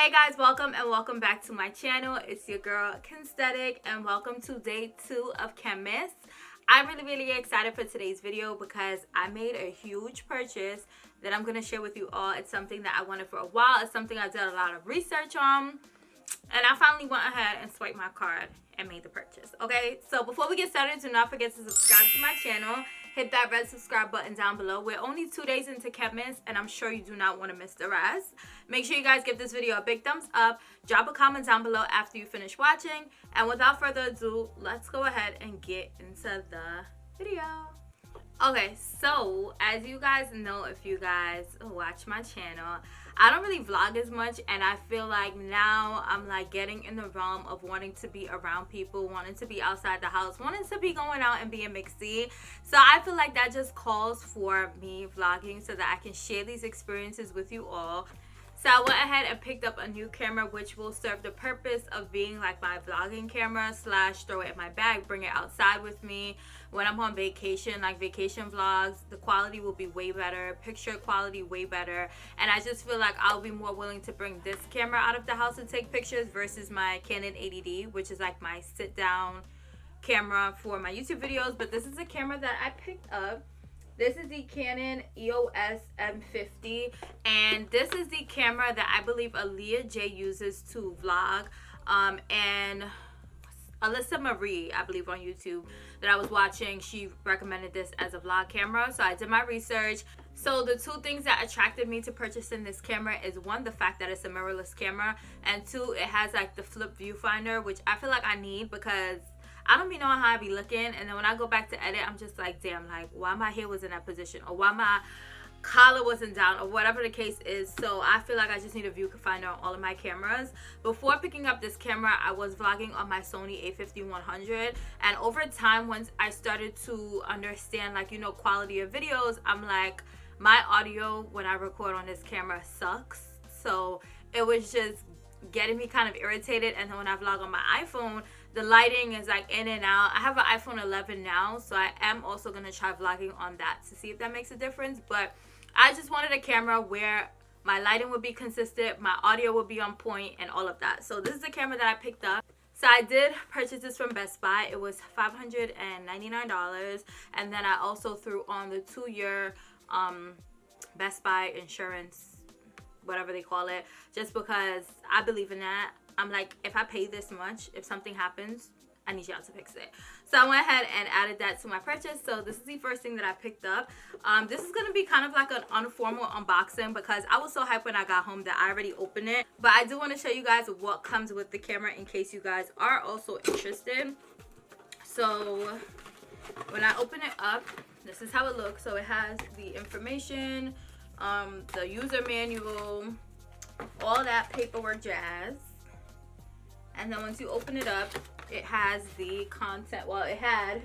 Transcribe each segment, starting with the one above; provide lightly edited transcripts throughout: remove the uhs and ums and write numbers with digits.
Hey guys, welcome back to my channel. It's your girl Kensthetic and welcome to day 2 of Chemist. I'm really excited for today's video because I made a huge purchase that I'm going to share with you all. It's something that I wanted for a while. It's something I did a lot of research on, and I finally went ahead and swiped my card and made the purchase. Okay, so before we get started, do not forget to subscribe to my channel. Hit that red subscribe button down below. We're only 2 days into Chemist, and I'm sure you do not want to miss the rest. Make sure you guys give this video a big thumbs up. Drop a comment down below after you finish watching. And without further ado, let's go ahead and get into the video. Okay, so as you guys know, if you guys watch my channel, I don't really vlog as much, and I feel like now I'm like getting in the realm of wanting to be around people, wanting to be outside the house, wanting to be going out and being mixy. So I feel like that just calls for me vlogging so that I can share these experiences with you all. So I went ahead and picked up a new camera which will serve the purpose of being like my vlogging camera slash throw it in my bag, bring it outside with me when I'm on vacation, like vacation vlogs. The quality will be way better, picture quality way better, and I just feel like I'll be more willing to bring this camera out of the house and take pictures versus my Canon 80D, which is like my sit down camera for my YouTube videos. But this is a camera that I picked up. This is the Canon Eos M50, and this is the camera that I believe Aaliyah J uses to vlog. And Alyssa Marie, I believe on YouTube, that I was watching, she recommended this as a vlog camera. So I did my research. So the two things that attracted me to purchasing this camera is one, the fact that it's a mirrorless camera, and two, it has like the flip viewfinder, which I feel like I need because I don't be knowing how I be looking, and then when I go back to edit, I'm just like, damn, like why my hair was in that position, or why my collar wasn't down, or whatever the case is. So I feel like I just need a viewfinder on all of my cameras. Before picking up this camera, I was vlogging on my Sony A5100, and over time, once I started to understand, like, you know, quality of videos, I'm like, my audio when I record on this camera sucks. So it was just getting me kind of irritated. And then when I vlog on my iPhone, the lighting is like in and out. I have an iPhone 11 now, so I am also going to try vlogging on that to see if that makes a difference. But I just wanted a camera where my lighting would be consistent, my audio would be on point, and all of that. So this is the camera that I picked up. So I did purchase this from Best Buy. It was $599, and then I also threw on the 2-year Best Buy insurance, whatever they call it, just because I believe in that. I'm like, if I pay this much, if something happens, I need y'all to fix it. So I went ahead and added that to my purchase. So this is the first thing that I picked up. This is going to be kind of like an informal unboxing because I was so hyped when I got home that I already opened it. But I do want to show you guys what comes with the camera in case you guys are also interested. So when I open it up, this is how it looks. So it has the information, the user manual, all that paperwork jazz. And then once you open it up, it has the content. Well, it had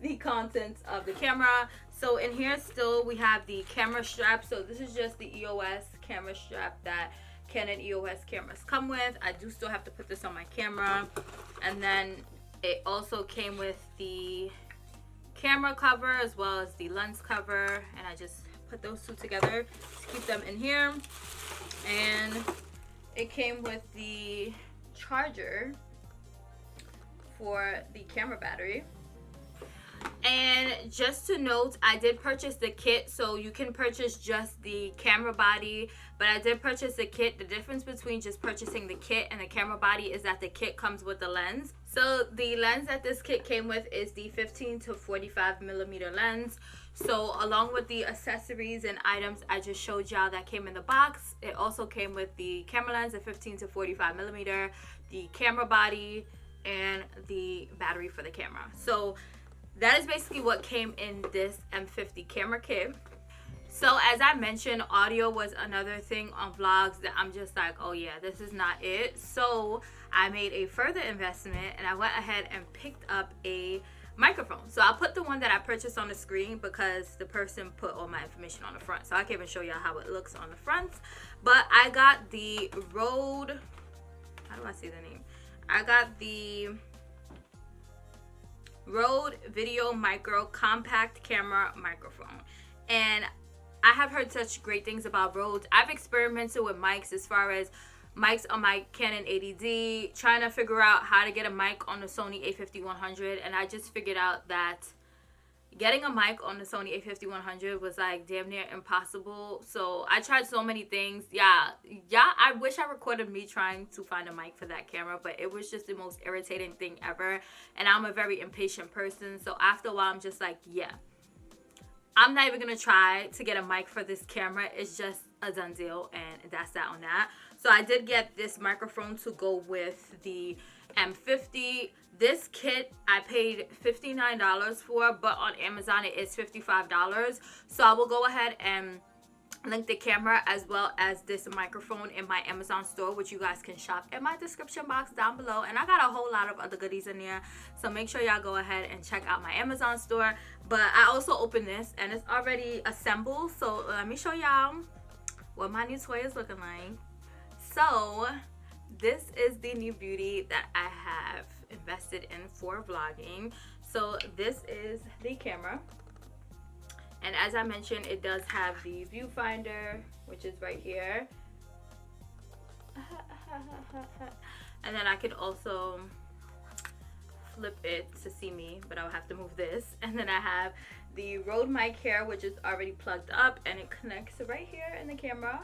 the contents of the camera. So in here still we have the camera strap. So this is just the EOS camera strap that Canon EOS cameras come with. I do still have to put this on my camera. And then it also came with the camera cover as well as the lens cover. And I just put those two together to keep them in here. And it came with the charger for the camera battery. And just to note, I did purchase the kit, so you can purchase just the camera body, but I did purchase the kit. The difference between just purchasing the kit and the camera body is that the kit comes with the lens. So the lens that this kit came with is the 15 to 45 millimeter lens. So along with the accessories and items I just showed y'all that came in the box, it also came with the camera lens, the 15 to 45 millimeter, the camera body, and the battery for the camera. So that is basically what came in this M50 camera kit. So as I mentioned, audio was another thing on vlogs that I'm just like, oh yeah, this is not it. So I made a further investment and I went ahead and picked up a microphone. So I'll put the one that I purchased on the screen because the person put all my information on the front. So I can't even show y'all how it looks on the front. But I got the Rode, how do I say the name? I got the Rode Video Micro Compact Camera Microphone. And I have heard such great things about Rodes. I've experimented with mics as far as mics on my Canon 80D, trying to figure out how to get a mic on the Sony A5100, and I just figured out that getting a mic on the Sony A5100 was like damn near impossible. So I tried so many things. Yeah, I wish I recorded me trying to find a mic for that camera, but it was just the most irritating thing ever, and I'm a very impatient person. So after a while, I'm just like, yeah, I'm not even gonna try to get a mic for this camera. It's just a done deal, and that's that on that. So I did get this microphone to go with the M50. This kit I paid $59 for, but on Amazon it is $55. So I will go ahead and link the camera as well as this microphone in my Amazon store, which you guys can shop in my description box down below. And I got a whole lot of other goodies in there, so make sure y'all go ahead and check out my Amazon store. But I also opened this and it's already assembled, so let me show y'all what my new toy is looking like. So this is the new beauty that I have invested in for vlogging. So this is the camera, and as I mentioned, it does have the viewfinder, which is right here. And then I could also flip it to see me, but I'll have to move this. And then I have the Rode mic here, which is already plugged up, and it connects right here in the camera.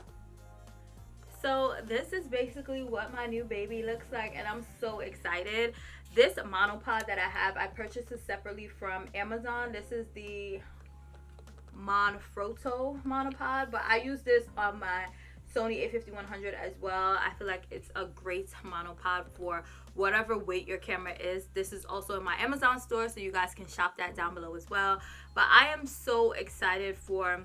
So this is basically what my new baby looks like, and I'm so excited. This monopod that I have, I purchased this separately from Amazon. This is the Manfrotto monopod, but I use this on my Sony A5100 as well. I feel like it's a great monopod for whatever weight your camera is. This is also in my Amazon store, so you guys can shop that down below as well. But I am so excited for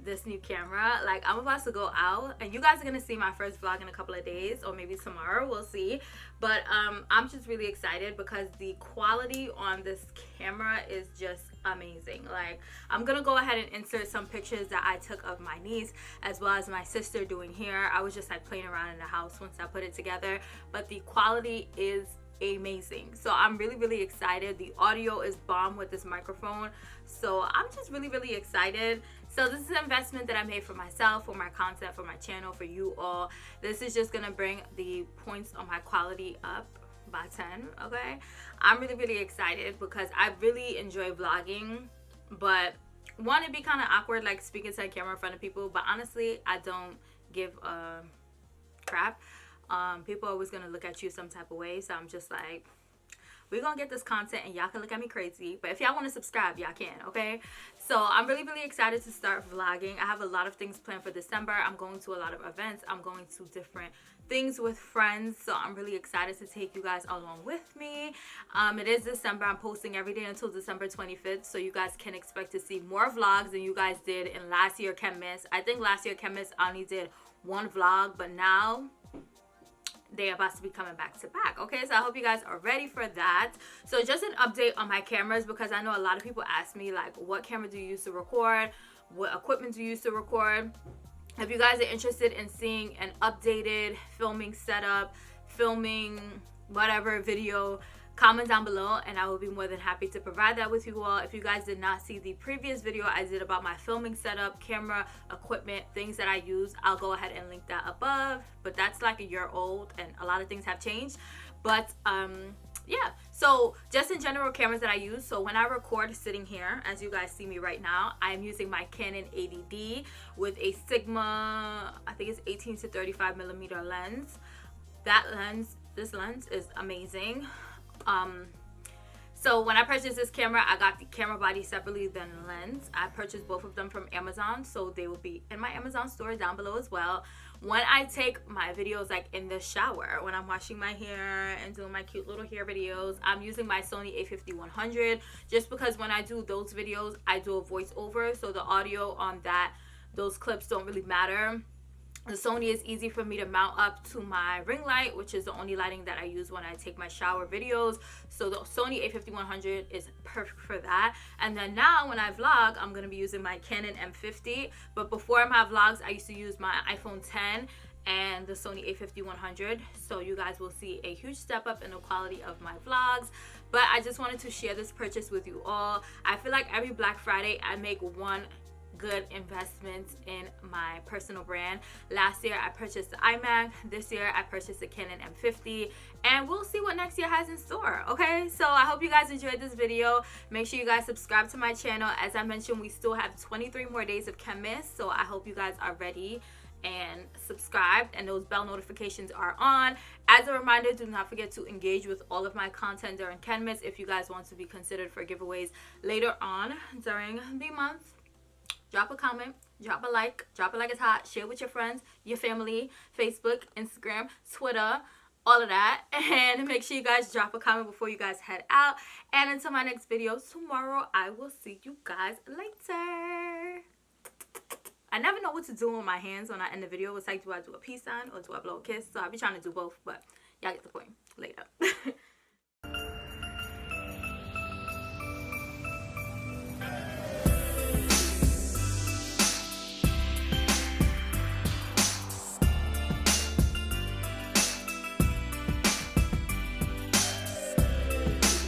this new camera. Like, I'm about to go out, and you guys are gonna see my first vlog in a couple of days, or maybe tomorrow, we'll see. But I'm just really excited because the quality on this camera is just amazing. Like, I'm gonna go ahead and insert some pictures that I took of my niece as well as my sister doing hair. I was just like playing around in the house once I put it together, but the quality is amazing. So I'm really excited. The audio is bomb with this microphone, so I'm just really excited. So this is an investment that I made for myself, for my content, for my channel, for you all. This is just gonna bring the points on my quality up by 10. Okay, I'm really excited because I really enjoy vlogging, but one, it'd be kind of awkward like speaking to a camera in front of people, but honestly I don't give a crap. People are always gonna look at you some type of way, so I'm just like, we're gonna get this content and y'all can look at me crazy, but if y'all want to subscribe, y'all can. Okay, so I'm really excited to start vlogging. I have a lot of things planned for December. I'm going to a lot of events. I'm going to different things with friends, so I'm really excited to take you guys along with me. It is December. I'm posting every day until December 25th, so you guys can expect to see more vlogs than you guys did in last year Chemist. I think last year Chemist I only did one vlog, but now they are about to be coming back to back. Okay, so I hope you guys are ready for that. So just an update on my cameras, because I know a lot of people ask me like, what camera do you use to record, what equipment do you use to record. If you guys are interested in seeing an updated filming setup, filming whatever video, comment down below and I will be more than happy to provide that with you all. If you guys did not see the previous video I did about my filming setup, camera, equipment, things that I use, I'll go ahead and link that above. But that's like a year old and a lot of things have changed. But yeah, so just in general cameras that I use. So when I record sitting here, as you guys see me right now, I'm using my Canon 80D with a Sigma, I think it's 18 to 35 millimeter lens. This lens is amazing. So when I purchased this camera, I got the camera body separately than the lens. I purchased both of them from Amazon, so they will be in my Amazon store down below as well. When I take my videos like in the shower, when I'm washing my hair and doing my cute little hair videos, I'm using my Sony A5100 just because when I do those videos, I do a voiceover, so the audio on those clips don't really matter. The Sony is easy for me to mount up to my ring light, which is the only lighting that I use when I take my shower videos. So the Sony A5100 is perfect for that. And then now when I vlog, I'm going to be using my Canon M50. But before my vlogs, I used to use my iPhone 10 and the Sony A5100. So you guys will see a huge step up in the quality of my vlogs. But I just wanted to share this purchase with you all. I feel like every Black Friday, I make one good investments in my personal brand. Last year I purchased the iMac. This year I purchased the Canon M50, and we'll see what next year has in store. Okay, so I hope you guys enjoyed this video. Make sure you guys subscribe to my channel. As I mentioned, we still have 23 more days of Chemist, so I hope you guys are ready and subscribed and those bell notifications are on. As a reminder, do not forget to engage with all of my content during Chemist if you guys want to be considered for giveaways later on during the month. Drop a comment, drop a like it's hot, share with your friends, your family, Facebook, Instagram, Twitter, all of that. And make sure you guys drop a comment before you guys head out. And until my next video tomorrow, I will see you guys later. I never know what to do with my hands when I end the video. It's like, do I do a peace sign or do I blow a kiss? So I'll be trying to do both, but y'all get the point later.